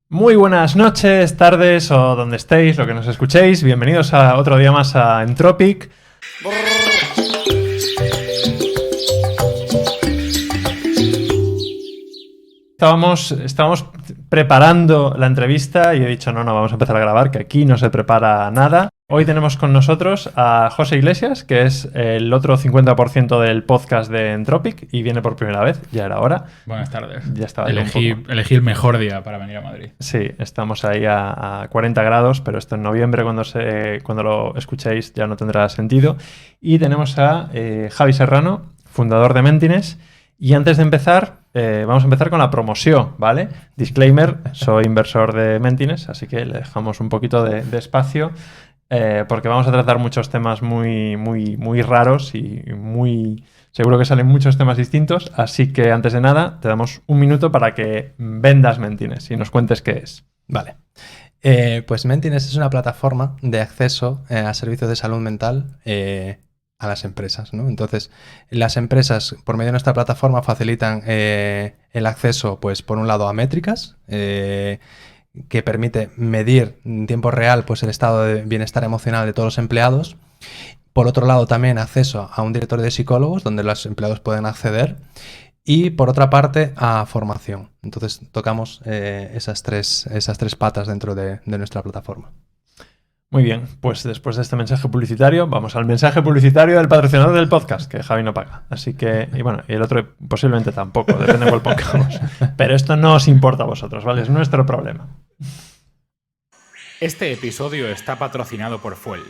Muy buenas noches, tardes o donde estéis, lo que nos escuchéis. Bienvenidos a otro día más a Entropic. Estábamos preparando la entrevista y he dicho, no, vamos a empezar a grabar, que aquí no se prepara nada. Hoy tenemos con nosotros a José Iglesias, que es el otro 50% del podcast de Entropic y viene por primera vez, ya era hora. Buenas tardes. Ya estaba elegí el mejor día para venir a Madrid. Sí, estamos ahí a 40 grados, pero esto en noviembre, cuando lo escuchéis, ya no tendrá sentido. Y tenemos a Javi Serrano, fundador de Mentines. Y antes de empezar, vamos a empezar con la promoción, ¿vale? Disclaimer, soy inversor de Mentines, así que le dejamos un poquito de espacio. Porque vamos a tratar muchos temas muy raros y seguro que salen muchos temas distintos, así que antes de nada te damos un minuto para que vendas Mentines y nos cuentes qué es. Vale. Pues Mentines es una plataforma de acceso a servicios de salud mental a las empresas, ¿no? Entonces, las empresas, por medio de nuestra plataforma, facilitan el acceso, pues, por un lado, a métricas, que permite medir en tiempo real pues, el estado de bienestar emocional de todos los empleados. Por otro lado, también acceso a un directorio de psicólogos donde los empleados pueden acceder. Y por otra parte, a formación. Entonces, tocamos esas tres patas dentro de nuestra plataforma. Muy bien, pues después de este mensaje publicitario, vamos al mensaje publicitario del patrocinador del podcast, que Javi no paga. Así que, y bueno, y el otro posiblemente tampoco, depende de cuál pongamos. Pero esto no os importa a vosotros, ¿vale? Es nuestro problema. Este episodio está patrocinado por Fuel,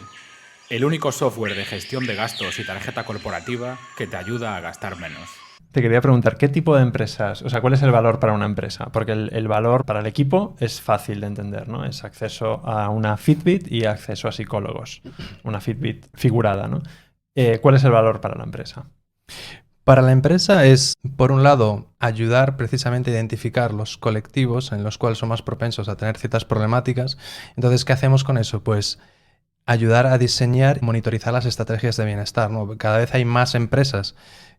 el único software de gestión de gastos y tarjeta corporativa que te ayuda a gastar menos. Te quería preguntar, ¿qué tipo de empresas, o sea, cuál es el valor para una empresa? Porque el valor para el equipo es fácil de entender, ¿no? Es acceso a una Fitbit y acceso a psicólogos. Una Fitbit figurada, ¿no? ¿Cuál es el valor para la empresa? Para la empresa es, por un lado, ayudar precisamente a identificar los colectivos en los cuales son más propensos a tener ciertas problemáticas. Entonces, ¿qué hacemos con eso? Pues ayudar a diseñar y monitorizar las estrategias de bienestar, ¿no? Cada vez hay más empresas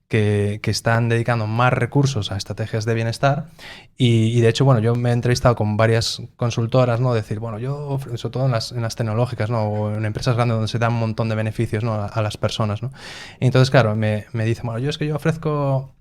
que están dedicando más recursos a estrategias de bienestar y de hecho, bueno, yo me he entrevistado con varias consultoras, ¿no? Decir, bueno, yo, sobre todo en las tecnológicas, ¿no? O en empresas grandes donde se dan un montón de beneficios, ¿no? a las personas, ¿no? Y entonces, claro, me dicen, bueno, yo ofrezco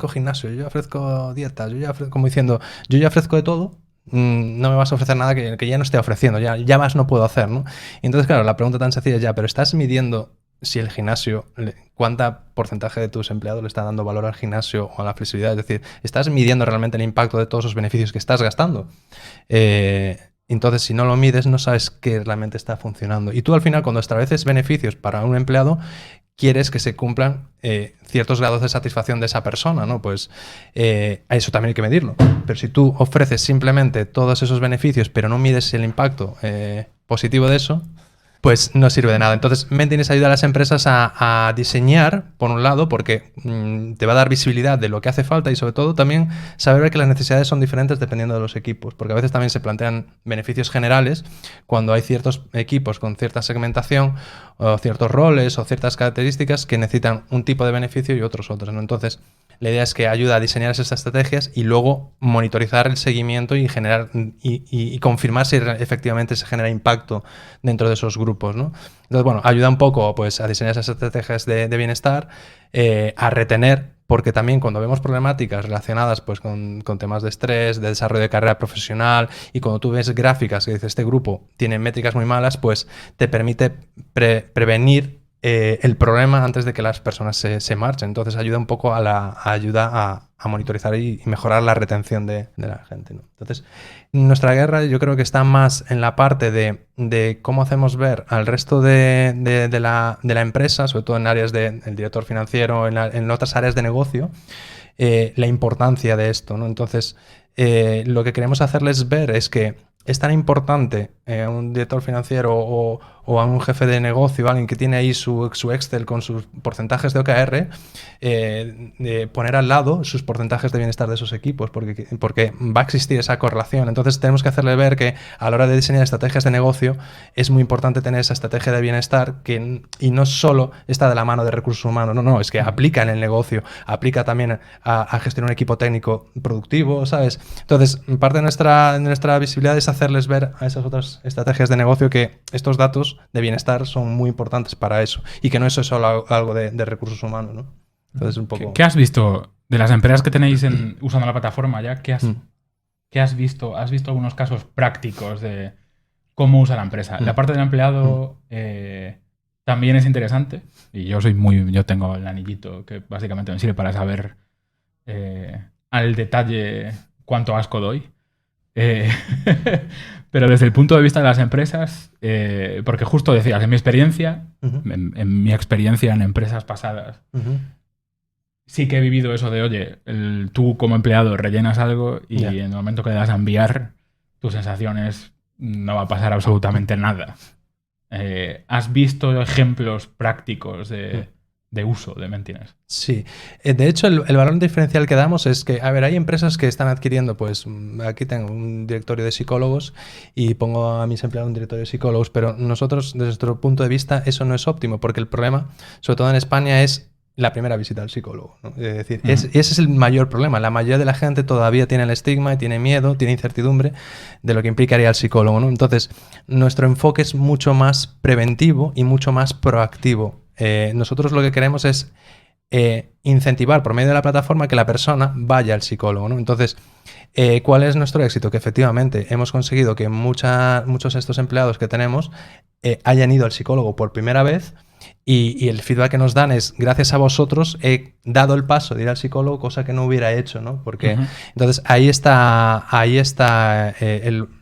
gimnasio, yo ofrezco dietas, como diciendo, yo ya ofrezco de todo. No me vas a ofrecer nada que ya no esté ofreciendo, ya más no puedo hacer, ¿no? Y entonces, claro, la pregunta tan sencilla es ya, pero ¿estás midiendo si el gimnasio, cuánta porcentaje de tus empleados le está dando valor al gimnasio o a la flexibilidad? Es decir, ¿estás midiendo realmente el impacto de todos esos beneficios que estás gastando? Entonces, si no lo mides, no sabes qué realmente está funcionando. Y tú, al final, cuando estableces beneficios para un empleado, quieres que se cumplan ciertos grados de satisfacción de esa persona, ¿no? Pues a eso también hay que medirlo. Pero si tú ofreces simplemente todos esos beneficios, pero no mides el impacto positivo de eso, pues no sirve de nada. Entonces, Mentines ayuda a las empresas a diseñar, por un lado, porque te va a dar visibilidad de lo que hace falta y, sobre todo, también saber que las necesidades son diferentes dependiendo de los equipos, porque a veces también se plantean beneficios generales cuando hay ciertos equipos con cierta segmentación o ciertos roles o ciertas características que necesitan un tipo de beneficio y otros, ¿no? Entonces, la idea es que ayuda a diseñar esas estrategias y luego monitorizar el seguimiento y generar y confirmar si efectivamente se genera impacto dentro de esos grupos, ¿no? Entonces, bueno, ayuda un poco pues, a diseñar esas estrategias de bienestar, a retener, porque también cuando vemos problemáticas relacionadas pues, con temas de estrés, de desarrollo de carrera profesional, y cuando tú ves gráficas que dice este grupo tiene métricas muy malas, pues te permite prevenir el problema antes de que las personas se marchen. Entonces ayuda un poco ayuda a monitorizar y mejorar la retención de la gente, ¿no? Entonces, nuestra guerra yo creo que está más en la parte de cómo hacemos ver al resto de la empresa, sobre todo en áreas del director financiero, en otras áreas de negocio, la importancia de esto, ¿no? Entonces, lo que queremos hacerles ver es que es tan importante a un director financiero o a un jefe de negocio, alguien que tiene ahí su Excel con sus porcentajes de OKR, de poner al lado sus porcentajes de bienestar de esos equipos, porque va a existir esa correlación. Entonces tenemos que hacerle ver que a la hora de diseñar estrategias de negocio es muy importante tener esa estrategia de bienestar y no solo está de la mano de recursos humanos, no, es que aplica en el negocio, aplica también a gestionar un equipo técnico productivo, ¿sabes? Entonces, parte de nuestra visibilidad es hacerles ver a esas otras estrategias de negocio que estos datos de bienestar son muy importantes para eso y que no es solo algo de recursos humanos, ¿no? Entonces, un poco... ¿Qué has visto de las empresas que tenéis usando la plataforma ya? ¿Qué has visto? ¿Has visto algunos casos prácticos de cómo usa la empresa? La parte del empleado también es interesante y yo tengo el anillito que básicamente me sirve para saber al detalle cuánto asco doy. Pero desde el punto de vista de las empresas, porque justo decías, en mi experiencia, en mi experiencia en empresas pasadas, sí que he vivido eso de, oye, tú como empleado rellenas algo y en el momento que le das a enviar, tu sensación es no va a pasar absolutamente nada. ¿Has visto ejemplos prácticos de uso de Mentimes? Sí. De hecho, el valor diferencial que damos es que, a ver, hay empresas que están adquiriendo, pues aquí tengo un directorio de psicólogos y pongo a mis empleados un directorio de psicólogos, pero nosotros, desde nuestro punto de vista, eso no es óptimo, porque el problema, sobre todo en España, es la primera visita al psicólogo, ¿no? Es decir, ese es el mayor problema. La mayoría de la gente todavía tiene el estigma y tiene miedo, tiene incertidumbre de lo que implicaría el psicólogo, ¿no? Entonces, nuestro enfoque es mucho más preventivo y mucho más proactivo. Nosotros lo que queremos es incentivar por medio de la plataforma que la persona vaya al psicólogo, ¿no? Entonces, ¿cuál es nuestro éxito? Que efectivamente hemos conseguido que muchos de estos empleados que tenemos hayan ido al psicólogo por primera vez y el feedback que nos dan es, gracias a vosotros he dado el paso de ir al psicólogo, cosa que no hubiera hecho, ¿no? Porque entonces ahí está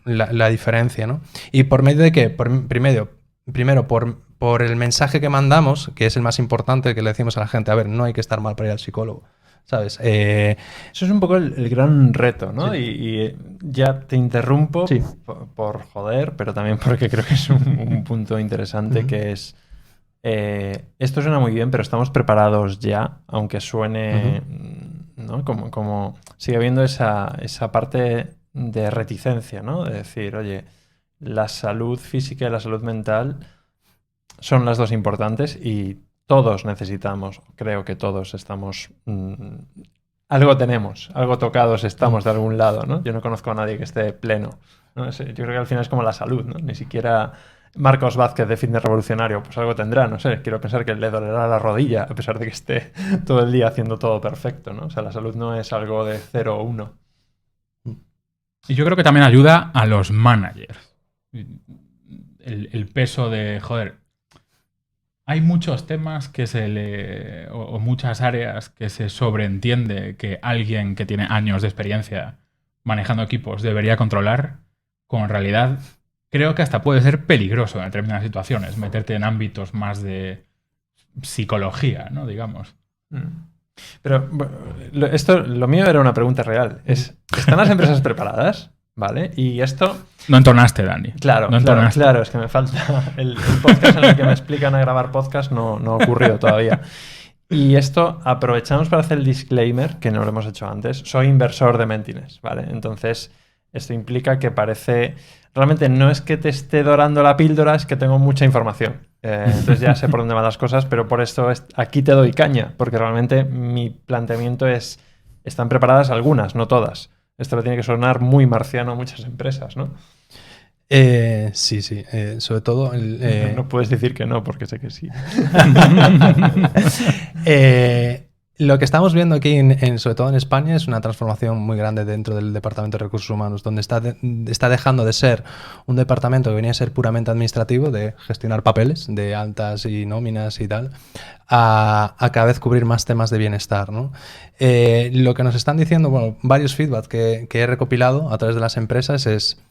la diferencia, ¿no? ¿Y por medio de qué? Primero, por el mensaje que mandamos, que es el más importante, que le decimos a la gente, a ver, no hay que estar mal para ir al psicólogo, ¿sabes? Eso es un poco el gran reto, ¿no? Sí. Y ya te interrumpo por joder, pero también porque creo que es un punto interesante que es... esto suena muy bien, pero estamos preparados ya, aunque suene, ¿no? Como sigue habiendo esa parte de reticencia, ¿no? De decir, oye, la salud física y la salud mental son las dos importantes y todos necesitamos, creo que todos estamos... algo tenemos, algo tocados estamos de algún lado, ¿no? Yo no conozco a nadie que esté pleno, ¿no? Yo creo que al final es como la salud, ¿no? Ni siquiera... Marcos Vázquez de Fitness Revolucionario, pues algo tendrá, no sé, quiero pensar que le dolerá la rodilla a pesar de que esté todo el día haciendo todo perfecto, ¿no? O sea, la salud no es algo de 0 o 1. Y yo creo que también ayuda a los managers. El peso de, joder, hay muchos temas que o muchas áreas que se sobreentiende que alguien que tiene años de experiencia manejando equipos debería controlar, cuando en realidad... Creo que hasta puede ser peligroso en determinadas situaciones, meterte en ámbitos más de psicología, ¿no? Digamos. Pero lo mío era una pregunta real. ¿Están las empresas preparadas? ¿Vale? Y esto... No entonaste, Dani. Claro, es que me falta... El podcast en el que me explican a grabar podcast no ha ocurrido todavía. Y esto aprovechamos para hacer el disclaimer, que no lo hemos hecho antes. Soy inversor de Mentimes, ¿vale? Entonces, esto implica que parece... Realmente no es que te esté dorando la píldora, es que tengo mucha información. Entonces ya sé por dónde van las cosas, pero por esto aquí te doy caña, porque realmente mi planteamiento es, están preparadas algunas, no todas. Esto le tiene que sonar muy marciano a muchas empresas, ¿no? Sí. Sobre todo... No puedes decir que no, porque sé que sí. Lo que estamos viendo aquí, sobre todo en España, es una transformación muy grande dentro del Departamento de Recursos Humanos, donde está dejando de ser un departamento que venía a ser puramente administrativo, de gestionar papeles, de altas y nóminas y tal, a cada vez cubrir más temas de bienestar, ¿no? Lo que nos están diciendo, bueno, varios feedback que he recopilado a través de las empresas es,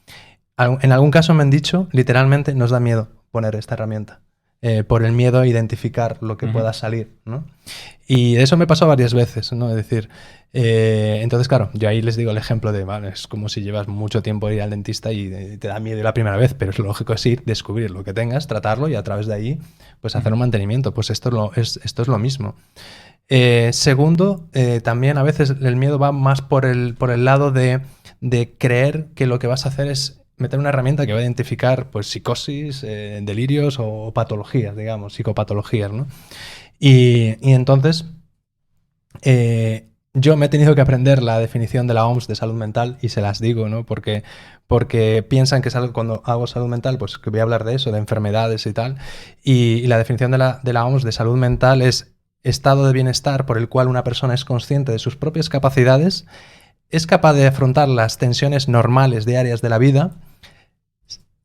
en algún caso me han dicho, literalmente, nos da miedo poner esta herramienta. por el miedo a identificar lo que pueda salir, ¿no? Y eso me pasó varias veces, ¿no? Es decir, entonces, claro, yo ahí les digo el ejemplo de, vale, es como si llevas mucho tiempo ir al dentista y te da miedo la primera vez, pero es lógico es ir, descubrir lo que tengas, tratarlo y a través de ahí, pues hacer un mantenimiento. Pues esto es lo mismo. Segundo, también a veces el miedo va más por el lado de creer que lo que vas a hacer es meter una herramienta que va a identificar pues psicosis, delirios o patologías, digamos, psicopatologías, ¿no? Y entonces yo me he tenido que aprender la definición de la OMS de salud mental y se las digo, ¿no? Porque piensan que es algo, cuando hago salud mental, pues que voy a hablar de eso, de enfermedades y tal. Y la definición de la OMS de salud mental es estado de bienestar por el cual una persona es consciente de sus propias capacidades, es capaz de afrontar las tensiones normales diarias de la vida,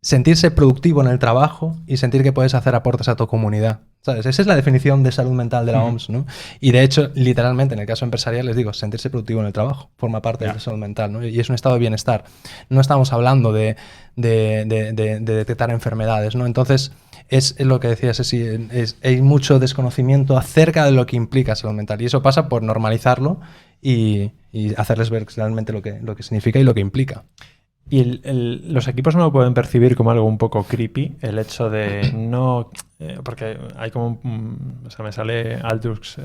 sentirse productivo en el trabajo y sentir que puedes hacer aportes a tu comunidad. ¿Sabes? Esa es la definición de salud mental de la OMS, ¿no? Y de hecho, literalmente, en el caso empresarial, les digo, sentirse productivo en el trabajo forma parte de la salud mental, ¿no? Y es un estado de bienestar. No estamos hablando de detectar enfermedades, ¿no? Entonces, es lo que decías, hay mucho desconocimiento acerca de lo que implica salud mental. Y eso pasa por normalizarlo y hacerles ver realmente lo que significa y lo que implica. Y los equipos no lo pueden percibir como algo un poco creepy, el hecho de no... porque hay como... o sea, me sale Aldous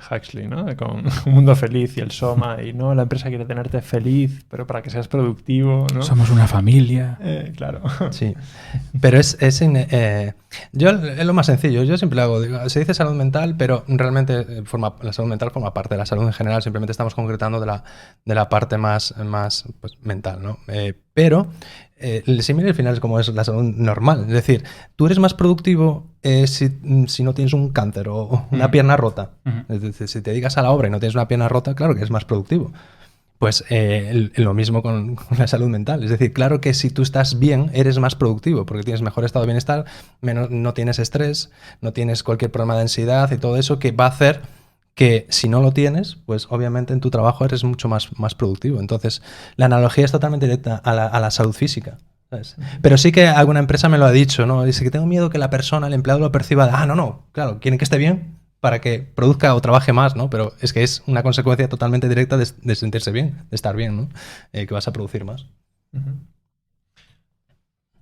Huxley, ¿no? Con Un Mundo Feliz y el Soma, y no, la empresa quiere tenerte feliz, pero para que seas productivo, ¿no? Somos una familia. Claro. Sí, pero yo es lo más sencillo, yo siempre lo hago, digo, se dice salud mental, pero realmente la salud mental forma parte de la salud en general, simplemente estamos concretando de la parte más pues, mental, ¿no? Pero el símil al final es como es la salud normal, es decir, tú eres más productivo si no tienes un cáncer o una pierna rota. Es decir, si te dedicas a la obra y no tienes una pierna rota, claro que eres más productivo. Pues lo mismo con la salud mental. Es decir, claro que si tú estás bien, eres más productivo porque tienes mejor estado de bienestar, no tienes estrés, no tienes cualquier problema de ansiedad y todo eso que va a hacer que si no lo tienes, pues obviamente en tu trabajo eres mucho más productivo. Entonces, la analogía es totalmente directa a la salud física, ¿sabes? Pero sí que alguna empresa me lo ha dicho, ¿no? Dice que tengo miedo que la persona, el empleado lo perciba de, no, claro, quieren que esté bien para que produzca o trabaje más, ¿no? Pero es que es una consecuencia totalmente directa de sentirse bien, de estar bien, ¿no? Que vas a producir más.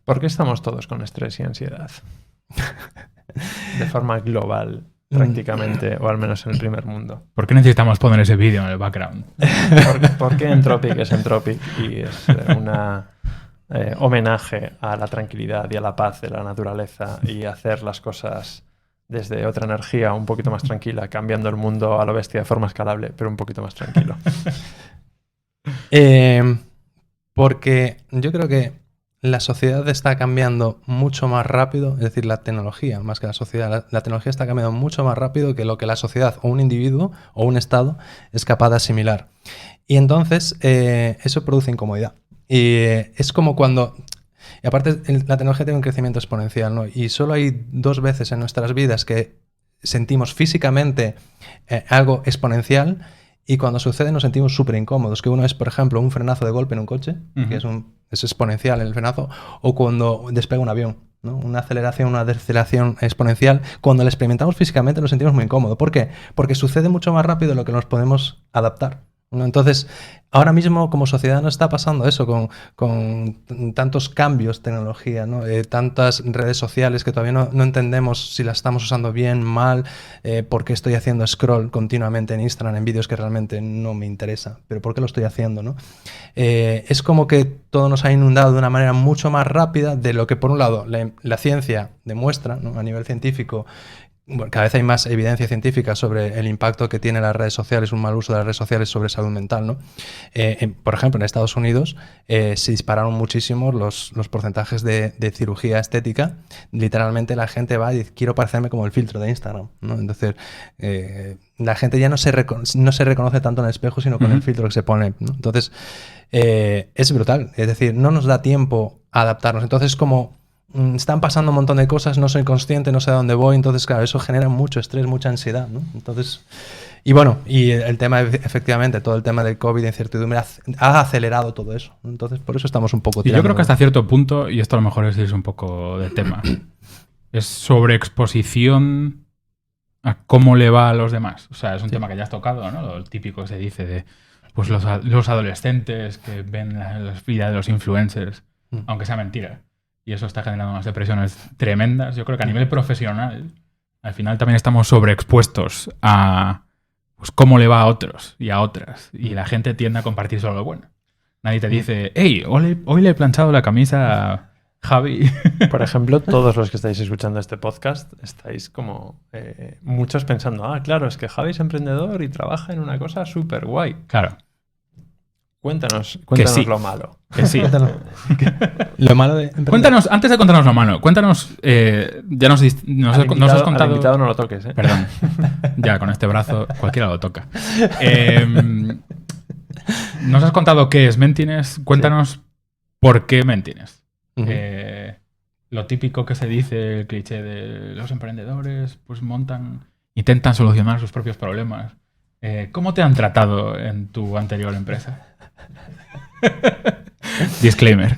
¿Por qué estamos todos con estrés y ansiedad? De forma global, prácticamente, o al menos en el primer mundo. ¿Por qué necesitamos poner ese vídeo en el background? ¿Por qué Entropic es Entropic y es una homenaje a la tranquilidad y a la paz de la naturaleza y hacer las cosas desde otra energía un poquito más tranquila, cambiando el mundo a lo bestia de forma escalable, pero un poquito más tranquilo? Porque yo creo que la sociedad está cambiando mucho más rápido, es decir, la tecnología, más que la sociedad, la tecnología está cambiando mucho más rápido que lo que la sociedad o un individuo o un estado es capaz de asimilar. Y entonces eso produce incomodidad. Y es como cuando... Y aparte, la tecnología tiene un crecimiento exponencial, ¿no? Y solo hay 2 veces en nuestras vidas que sentimos físicamente algo exponencial y cuando sucede nos sentimos súper incómodos. Que uno es, por ejemplo, un frenazo de golpe en un coche, que es exponencial el frenazo, o cuando despega un avión, ¿no? Una aceleración, una deceleración exponencial. Cuando la experimentamos físicamente nos sentimos muy incómodos. ¿Por qué? Porque sucede mucho más rápido de lo que nos podemos adaptar, ¿no? Entonces, ahora mismo como sociedad nos está pasando eso con tantos cambios de tecnología, ¿no? Tantas redes sociales que todavía no entendemos si las estamos usando bien, mal, por qué estoy haciendo scroll continuamente en Instagram en vídeos que realmente no me interesa, pero por qué lo estoy haciendo, ¿no? Es como que todo nos ha inundado de una manera mucho más rápida de lo que por un lado la ciencia demuestra, ¿no? A nivel científico. Bueno, cada vez hay más evidencia científica sobre el impacto que tienen las redes sociales, un mal uso de las redes sociales sobre salud mental, ¿no? Por ejemplo, en Estados Unidos se dispararon muchísimo los porcentajes de cirugía estética. Literalmente la gente va y dice, quiero parecerme como el filtro de Instagram, ¿no? Entonces, la gente ya no se reconoce tanto en el espejo, sino con el filtro que se pone, ¿no? Entonces, es brutal. Es decir, no nos da tiempo a adaptarnos. Entonces, como... están pasando un montón de cosas, no soy consciente, no sé a dónde voy, entonces claro, eso genera mucho estrés, mucha ansiedad, ¿no? Entonces, y bueno, y el tema, efectivamente, todo el tema del COVID, incertidumbre, ha acelerado todo eso, entonces por eso estamos un poco tirando. Y yo creo que hasta cierto punto, y esto a lo mejor es un poco de tema, es sobreexposición a cómo le va a los demás. O sea, es un tema que ya has tocado, ¿no? Lo típico que se dice de pues los adolescentes que ven la vida de los influencers, aunque sea mentira. Y eso está generando unas depresiones tremendas. Yo creo que a nivel profesional, al final también estamos sobreexpuestos a pues, cómo le va a otros y a otras. Y la gente tiende a compartir solo lo bueno. Nadie te dice, hey, hoy le he planchado la camisa a Javi. Por ejemplo, todos los que estáis escuchando este podcast estáis como muchos pensando, claro, es que Javi es emprendedor y trabaja en una cosa súper guay. Claro. Cuéntanos sí. lo malo. Que sí. Lo malo de emprender. Cuéntanos, antes de contarnos lo malo, cuéntanos, ya nos has contado... Al invitado no lo toques, ¿eh? Perdón. Ya, con este brazo cualquiera lo toca. Nos has contado qué es Mentines. Cuéntanos por qué Mentines. Lo típico que se dice, el cliché de los emprendedores, pues intentan solucionar sus propios problemas. ¿Cómo te han tratado en tu anterior empresa? Disclaimer.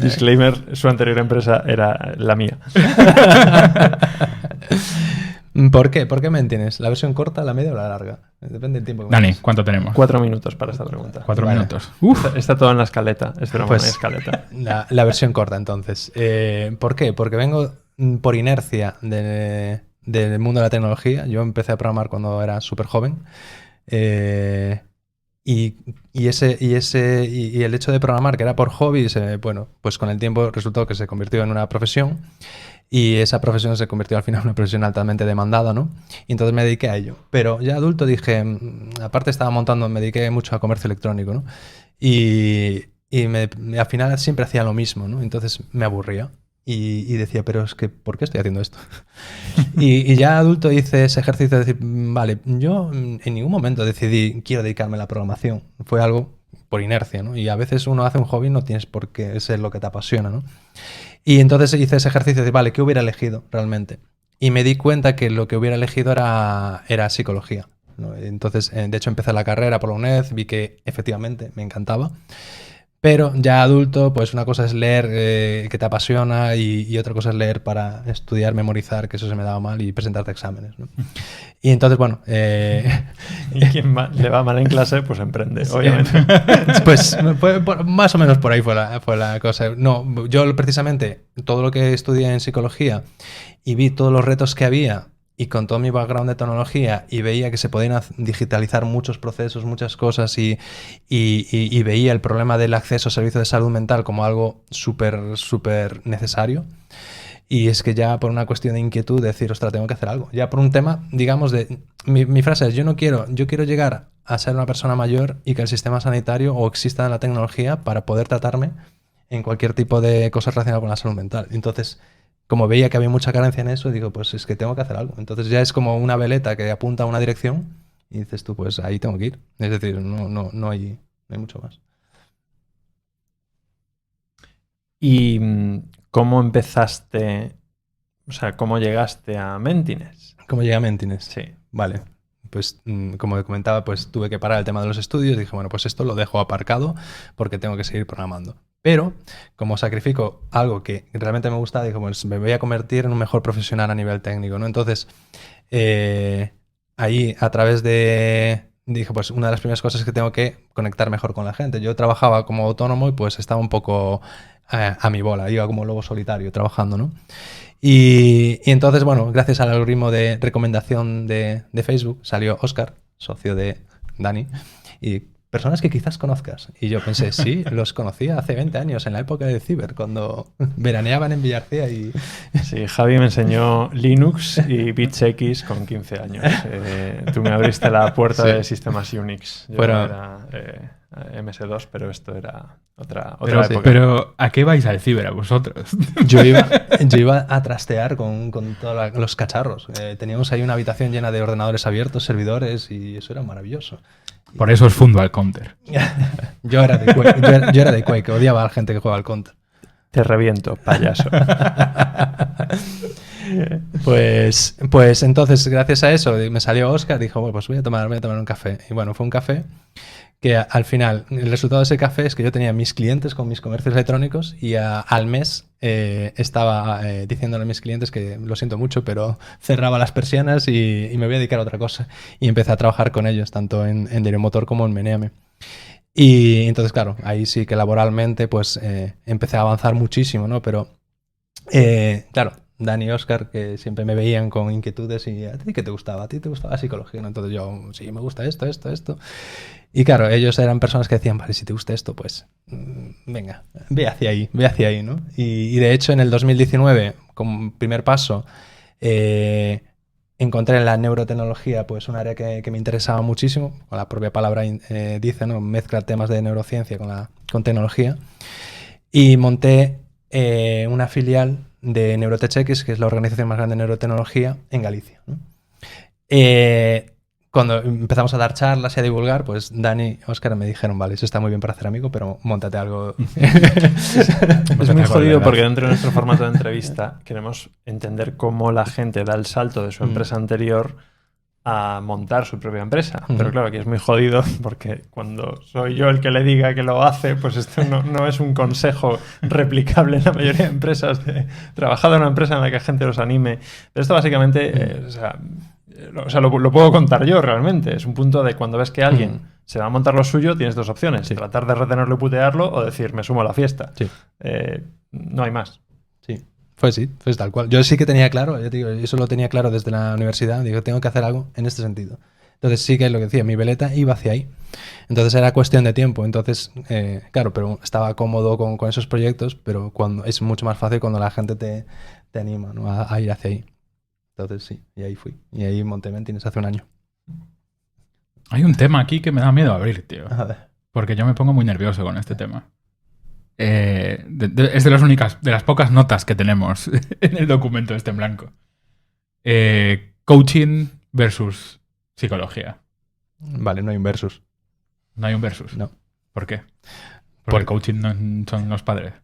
Disclaimer, su anterior empresa era la mía. ¿Por qué? ¿Por qué me entiendes? ¿La versión corta, la media o la larga? Depende del tiempo que me Dani, des. ¿cuánto tenemos? 4 minutos para esta pregunta. 4 Vale. minutos. Está todo en la escaleta. Es broma, Pues, no hay escaleta. La versión corta, entonces. ¿Por qué? Porque vengo por inercia del mundo de la tecnología. Yo empecé a programar cuando era súper joven. Y el hecho de programar, que era por hobby, bueno, pues con el tiempo resultó que se convirtió en una profesión. Y esa profesión se convirtió al final en una profesión altamente demandada, ¿no? Y entonces me dediqué a ello. Pero ya adulto dije, aparte me dediqué mucho a comercio electrónico, ¿no? Y al final siempre hacía lo mismo, ¿no? Entonces me aburría. Y decía, pero es que, ¿por qué estoy haciendo esto? y ya adulto hice ese ejercicio de decir, vale, yo en ningún momento decidí, quiero dedicarme a la programación. Fue algo por inercia, ¿no? Y a veces uno hace un hobby, no tienes por qué ser lo que te apasiona, ¿no? Y entonces hice ese ejercicio de, vale, ¿qué hubiera elegido realmente? Y me di cuenta que lo que hubiera elegido era psicología, ¿no? Entonces, de hecho, empecé la carrera por la UNED, vi que efectivamente me encantaba. Pero ya adulto, pues una cosa es leer que te apasiona y otra cosa es leer para estudiar, memorizar, que eso se me daba mal, y presentarte exámenes, ¿no? Y entonces, bueno... Y quien le va mal en clase, pues emprende, obviamente. Pues más o menos por ahí fue la cosa. No, yo precisamente todo lo que estudié en psicología y vi todos los retos que había, y con todo mi background de tecnología, y veía que se podían digitalizar muchos procesos, muchas cosas, y veía el problema del acceso a servicios de salud mental como algo súper, súper necesario. Y es que ya por una cuestión de inquietud, decir, ostras, tengo que hacer algo. Ya por un tema, digamos, mi frase es, yo quiero llegar a ser una persona mayor y que el sistema sanitario o exista la tecnología para poder tratarme en cualquier tipo de cosas relacionadas con la salud mental. Entonces, como veía que había mucha carencia en eso, digo, pues es que tengo que hacer algo. Entonces ya es como una veleta que apunta a una dirección y dices tú, pues ahí tengo que ir. Es decir, no hay mucho más. ¿Y cómo empezaste, o sea, cómo llegaste a Mentines? ¿Cómo llegué a Mentines? Sí. Vale. Pues como comentaba, pues tuve que parar el tema de los estudios. Dije, bueno, pues esto lo dejo aparcado porque tengo que seguir programando. Pero como sacrifico algo que realmente me gusta, dije, pues me voy a convertir en un mejor profesional a nivel técnico, ¿no? Entonces, ahí a través dije, pues una de las primeras cosas es que tengo que conectar mejor con la gente. Yo trabajaba como autónomo y pues estaba un poco a mi bola, iba como lobo solitario trabajando, ¿no? Y entonces, bueno, gracias al algoritmo de recomendación de Facebook salió Óscar, socio de Dani, y personas que quizás conozcas. Y yo pensé, sí, los conocía hace 20 años, en la época de Ciber, cuando veraneaban en Villarcea y... Sí, Javi me enseñó Linux y BitchX con 15 años. Tú me abriste la puerta de sistemas Unix. Yo era MS2, pero esto era otra época. Pero ¿a qué vais al Ciber a vosotros? Yo iba a trastear con todos los cacharros. Teníamos ahí una habitación llena de ordenadores abiertos, servidores, y eso era maravilloso. Por eso os fundo al Counter. Yo era de Quake, odiaba a la gente que juega al Counter. Te reviento, payaso. Pues entonces, gracias a eso, me salió Óscar, dijo, bueno, pues voy a tomar un café. Y bueno, fue un café que al final el resultado de ese café es que yo tenía mis clientes con mis comercios electrónicos y al mes estaba diciéndole a mis clientes que lo siento mucho, pero cerraba las persianas y me voy a dedicar a otra cosa. Y empecé a trabajar con ellos, tanto en Diario Motor como en Meneame. Y entonces, claro, ahí sí que laboralmente pues empecé a avanzar muchísimo, ¿no? Pero, claro, Dani y Óscar, que siempre me veían con inquietudes y ¿a ti qué te gustaba? ¿A ti te gustaba la psicología? ¿No? Entonces yo, sí, me gusta esto. Y claro, ellos eran personas que decían, vale, si te gusta esto, pues venga, ve hacia ahí, ¿no? Y de hecho en el 2019, como primer paso, encontré en la neurotecnología pues un área que me interesaba muchísimo, con la propia palabra dice, ¿no? Mezcla temas de neurociencia con tecnología, y monté una filial de NeuroTechX, que es la organización más grande de neurotecnología en Galicia, ¿no? Cuando empezamos a dar charlas y a divulgar, pues Dani y Óscar me dijeron, vale, eso está muy bien para hacer amigo, pero móntate algo. Es muy jodido porque dentro de nuestro formato de entrevista queremos entender cómo la gente da el salto de su empresa anterior a montar su propia empresa. Pero claro, aquí es muy jodido porque cuando soy yo el que le diga que lo hace, pues esto no es un consejo replicable en la mayoría de empresas. Trabajado en una empresa en la que la gente los anime. Pero esto básicamente, lo puedo contar yo realmente. Es un punto de cuando ves que alguien se va a montar lo suyo, tienes dos opciones. Sí. Tratar de retenerlo y putearlo o decir, me sumo a la fiesta. Sí. No hay más. Sí. Pues tal cual. Yo sí que tenía claro, yo te digo, eso lo tenía claro desde la universidad. Digo, tengo que hacer algo en este sentido. Entonces sí que es lo que decía, mi veleta iba hacia ahí. Entonces era cuestión de tiempo. Entonces, claro, pero estaba cómodo con esos proyectos, pero es mucho más fácil cuando la gente te anima, ¿no? a ir hacia ahí. Entonces sí, y ahí fui. Y ahí monté Mentines hace un año. Hay un tema aquí que me da miedo abrir, tío. A ver. Porque yo me pongo muy nervioso con este tema. Es de las pocas notas que tenemos en el documento este en blanco. Coaching versus psicología. Vale, no hay un versus. ¿No hay un versus? No. ¿Por qué? Porque el coaching no son los padres.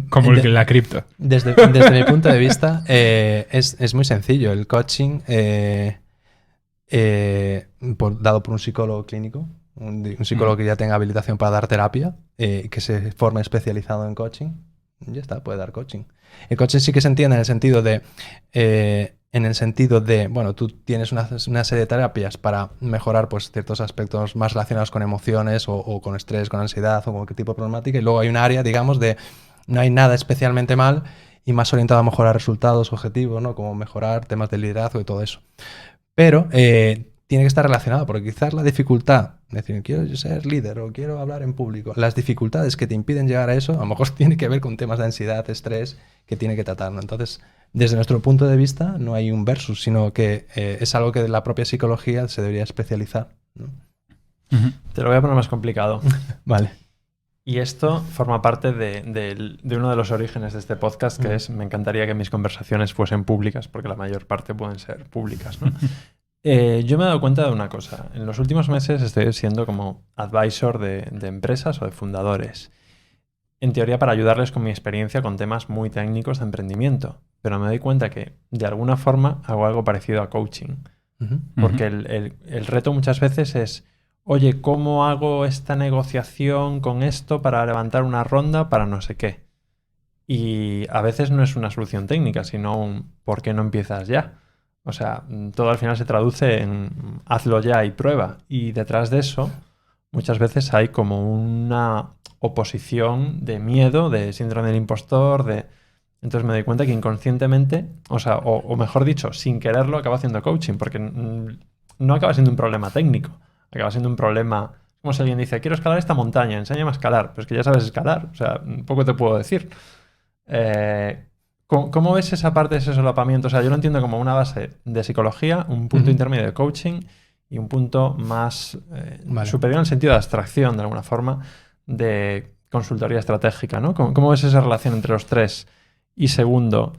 Como la cripto. Desde mi punto de vista, es muy sencillo. El coaching, dado por un psicólogo clínico, un psicólogo que ya tenga habilitación para dar terapia, que se forme especializado en coaching, ya está, puede dar coaching. El coaching sí que se entiende en el sentido de, bueno, tú tienes una serie de terapias para mejorar pues, ciertos aspectos más relacionados con emociones o con estrés, con ansiedad o con cualquier tipo de problemática, y luego hay un área, digamos, de no hay nada especialmente mal y más orientado a mejorar resultados, objetivos, ¿no? Como mejorar temas de liderazgo y todo eso. Pero tiene que estar relacionado, porque quizás la dificultad, decir, quiero ser líder o quiero hablar en público, las dificultades que te impiden llegar a eso, a lo mejor tiene que ver con temas de ansiedad, estrés, que tiene que tratar, ¿no? Entonces, desde nuestro punto de vista, no hay un versus, sino que es algo que la propia psicología se debería especializar, ¿no? Te lo voy a poner más complicado. Vale. Y esto forma parte de uno de los orígenes de este podcast, que es, me encantaría que mis conversaciones fuesen públicas, porque la mayor parte pueden ser públicas, ¿no? Yo me he dado cuenta de una cosa. En los últimos meses estoy siendo como advisor de empresas o de fundadores. En teoría para ayudarles con mi experiencia con temas muy técnicos de emprendimiento. Pero me doy cuenta que de alguna forma hago algo parecido a coaching. Porque el reto muchas veces es, oye, ¿cómo hago esta negociación con esto para levantar una ronda para no sé qué? Y a veces no es una solución técnica, sino un ¿por qué no empiezas ya? O sea, todo al final se traduce en hazlo ya y prueba. Y detrás de eso, muchas veces hay como una oposición de miedo, de síndrome del impostor, Entonces me doy cuenta que inconscientemente, o mejor dicho, sin quererlo, acabo haciendo coaching, porque no acaba siendo un problema técnico, acaba siendo un problema, como si alguien dice, quiero escalar esta montaña, enséñame a escalar, pero es que ya sabes escalar, o sea, poco te puedo decir. ¿Cómo ves esa parte de ese solapamiento? O sea, yo lo entiendo como una base de psicología, un punto intermedio de coaching y un punto más superior en el sentido de abstracción, de alguna forma, de consultoría estratégica, ¿no? ¿Cómo ves esa relación entre los tres? Y segundo,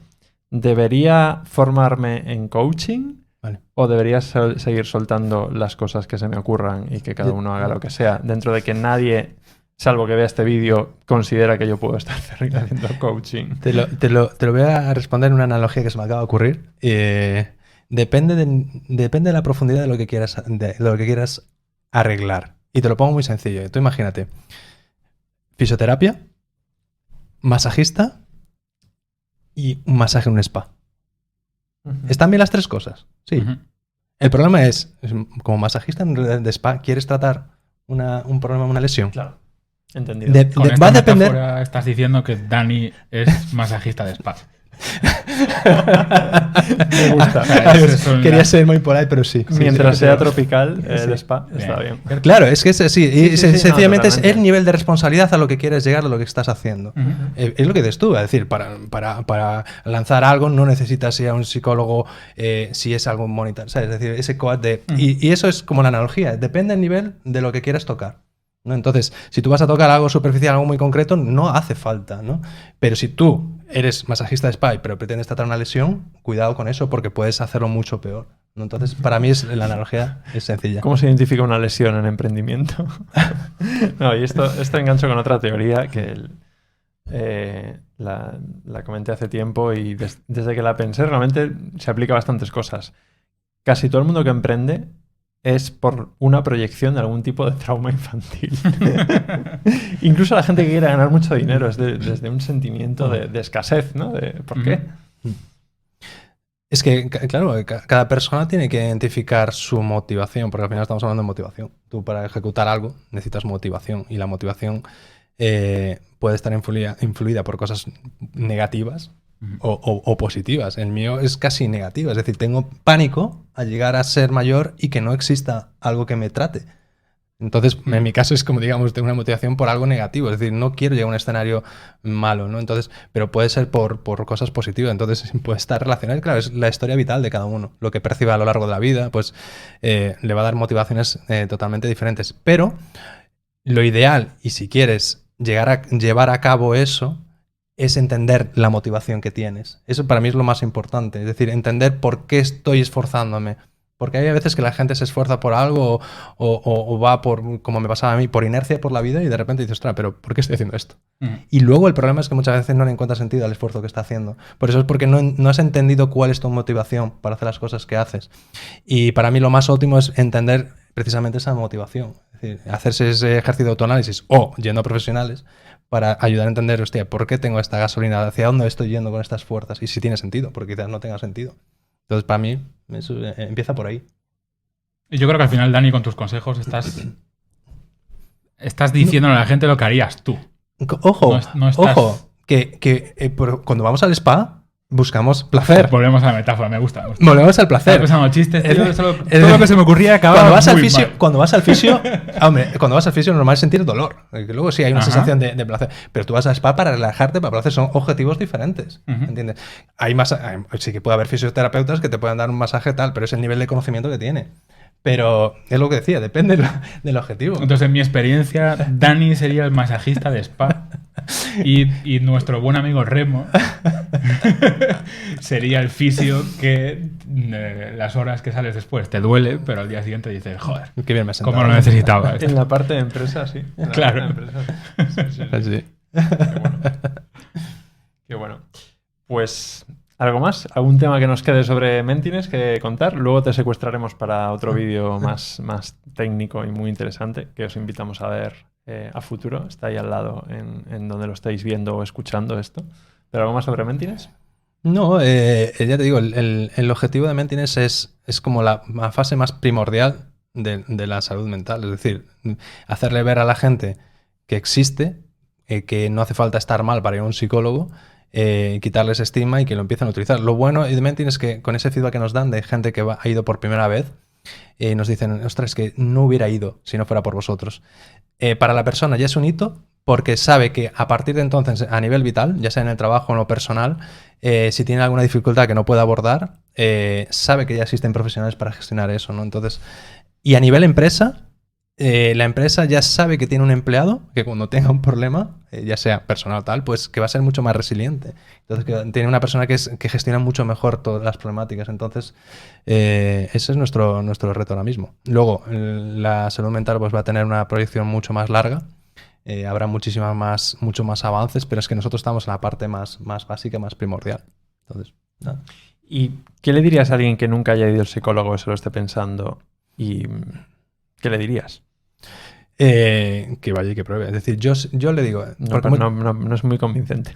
¿debería formarme en coaching o debería seguir soltando las cosas que se me ocurran y que cada uno haga lo que sea, dentro de que nadie, salvo que vea este vídeo, considera que yo puedo estar haciendo coaching? Te lo voy a responder en una analogía que se me acaba de ocurrir. Depende de la profundidad de lo que quieras arreglar. Y te lo pongo muy sencillo. Tú imagínate, fisioterapia, masajista y un masaje en un spa. ¿Están bien las tres cosas? Sí. El problema es, como masajista de spa, ¿quieres tratar un problema, una lesión? Claro. Entendido. Con esta va a depender. metáfora estás diciendo que Dani es masajista de spa. Me gusta. Quería ser muy polite, pero sí. Mientras sea tropical, el spa está bien. Claro, es que sencillamente es totalmente. el nivel de responsabilidad a lo que quieres llegar, a lo que estás haciendo. Es lo que dices tú, es decir, para lanzar algo no necesitas ir a un psicólogo si es algo monitor, ¿sabes? Es decir, ese coad de... Y eso es como la analogía, depende del nivel de lo que quieras tocar, ¿no? Entonces, si tú vas a tocar algo superficial, algo muy concreto, no hace falta, ¿no? Pero si tú eres masajista de spa pero pretendes tratar una lesión, cuidado con eso porque puedes hacerlo mucho peor, ¿no? Entonces, para mí la analogía es sencilla. ¿Cómo se identifica una lesión en emprendimiento? No, y esto engancho con otra teoría que la comenté hace tiempo y desde que la pensé realmente se aplica a bastantes cosas. Casi todo el mundo que emprende es por una proyección de algún tipo de trauma infantil. Incluso la gente que quiere ganar mucho dinero es desde un sentimiento de escasez, ¿no? ¿Por qué? Es que, claro, cada persona tiene que identificar su motivación, porque al final estamos hablando de motivación. Tú para ejecutar algo necesitas motivación y la motivación puede estar influida por cosas negativas o positivas. El mío es casi negativo, es decir, tengo pánico a llegar a ser mayor y que no exista algo que me trate. Entonces, en mi caso es como, digamos, tengo una motivación por algo negativo, es decir, no quiero llegar a un escenario malo, ¿no? Entonces, pero puede ser por cosas positivas, entonces puede estar relacionado, claro, es la historia vital de cada uno, lo que perciba a lo largo de la vida, pues le va a dar motivaciones totalmente diferentes, pero lo ideal, y si quieres llevar a cabo eso, es entender la motivación que tienes. Eso para mí es lo más importante, es decir, entender por qué estoy esforzándome. Porque hay veces que la gente se esfuerza por algo o va por, como me pasaba a mí, por inercia por la vida y de repente dices, ostras, pero ¿por qué estoy haciendo esto? Y luego el problema es que muchas veces no le encuentras sentido al esfuerzo que está haciendo. Por eso es porque no has entendido cuál es tu motivación para hacer las cosas que haces. Y para mí lo más óptimo es entender precisamente esa motivación. Es decir, hacerse ese ejercicio de autoanálisis o yendo a profesionales para ayudar a entender, hostia, ¿por qué tengo esta gasolina? ¿Hacia dónde estoy yendo con estas fuerzas? Y si tiene sentido, porque quizás no tenga sentido. Entonces, para mí, eso empieza por ahí. Y yo creo que al final, Dani, con tus consejos estás diciéndole a la gente lo que harías tú. Ojo, no estás... ojo, que cuando vamos al spa buscamos placer. Volvemos a la metáfora, me gusta. Volvemos al placer. Estaba pensando chistes, tío, todo lo que se me ocurría acababa cuando vas al fisio, hombre, cuando vas al fisio normal es sentir dolor. Que luego sí hay una sensación de placer. Pero tú vas al spa para relajarte, para placer. Son objetivos diferentes. ¿Entiendes? Sí que puede haber fisioterapeutas que te puedan dar un masaje tal, pero es el nivel de conocimiento que tiene. Pero es lo que decía, depende del objetivo. Entonces, en mi experiencia, Dani sería el masajista de spa y nuestro buen amigo Remo sería el fisio que las horas que sales después te duele, pero al día siguiente dices, joder, qué bien me he sentado. ¿Cómo lo necesitaba? En la parte de empresa, sí. Claro. Sí. Qué bueno. Pues... ¿algo más? ¿Algún tema que nos quede sobre Mentines que contar? Luego te secuestraremos para otro vídeo más técnico y muy interesante que os invitamos a ver a futuro. Está ahí al lado en donde lo estáis viendo o escuchando esto. ¿Pero algo más sobre Mentines? No, ya te digo, el objetivo de Mentines es como la fase más primordial de la salud mental. Es decir, hacerle ver a la gente que existe, que no hace falta estar mal para ir a un psicólogo, quitarles estigma y que lo empiecen a utilizar. Lo bueno de Mentines es que con ese feedback que nos dan de gente que ha ido por primera vez, nos dicen, ostras, que no hubiera ido si no fuera por vosotros. Para la persona ya es un hito porque sabe que a partir de entonces, a nivel vital, ya sea en el trabajo o en lo personal, si tiene alguna dificultad que no pueda abordar, sabe que ya existen profesionales para gestionar eso, ¿no? Entonces, y a nivel empresa, la empresa ya sabe que tiene un empleado que cuando tenga un problema, ya sea personal o tal, pues que va a ser mucho más resiliente. Entonces, que tiene una persona que gestiona mucho mejor todas las problemáticas. Entonces, ese es nuestro reto ahora mismo. Luego, la salud mental pues va a tener una proyección mucho más larga. Habrá mucho más avances, pero es que nosotros estamos en la parte más básica, más primordial. Entonces, nada. ¿Y qué le dirías a alguien que nunca haya ido al psicólogo y se lo esté pensando? ¿Y qué le dirías? Que vaya y que pruebe. Es decir, yo le digo... No, pero no es muy convincente.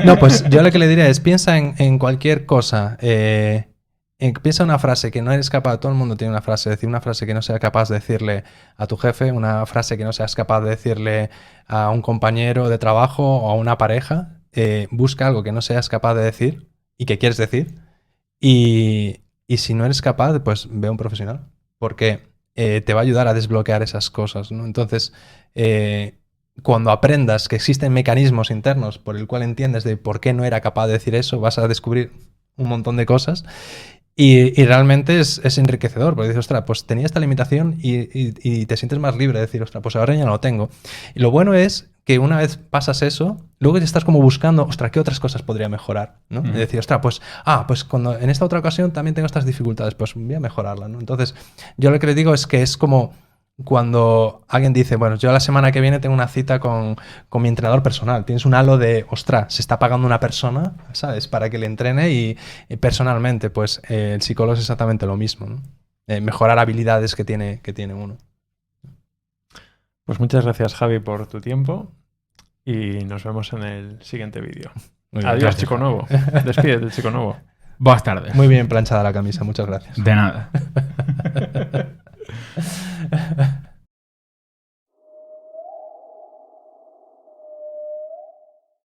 No, pues yo lo que le diría es piensa en cualquier cosa. Piensa una frase que no eres capaz... Todo el mundo tiene una frase. Es decir, una frase que no seas capaz de decirle a tu jefe, una frase que no seas capaz de decirle a un compañero de trabajo o a una pareja. Busca algo que no seas capaz de decir y que quieres decir. Y si no eres capaz, pues ve a un profesional. Porque te va a ayudar a desbloquear esas cosas, ¿no? Entonces, cuando aprendas que existen mecanismos internos por el cual entiendes de por qué no era capaz de decir eso, vas a descubrir un montón de cosas. Y realmente es enriquecedor, porque dices, ostras, pues tenía esta limitación y te sientes más libre de decir, ostras, pues ahora ya no lo tengo. Y lo bueno es que una vez pasas eso, luego ya estás como buscando, ostras, ¿qué otras cosas podría mejorar? ¿No? Y decir, ostras, pues cuando en esta otra ocasión también tengo estas dificultades, pues voy a mejorarlas, ¿no? Entonces, yo lo que les digo es que es como cuando alguien dice, bueno, yo la semana que viene tengo una cita con mi entrenador personal. Tienes un halo de, ostras, se está pagando una persona, ¿sabes? Para que le entrene y personalmente, pues el psicólogo es exactamente lo mismo, ¿no? Mejorar habilidades que tiene uno. Pues muchas gracias, Javi, por tu tiempo y nos vemos en el siguiente vídeo. Adiós, gracias, chico nuevo. Despídete, chico nuevo. Buenas tardes. Muy bien planchada la camisa, muchas gracias. De nada.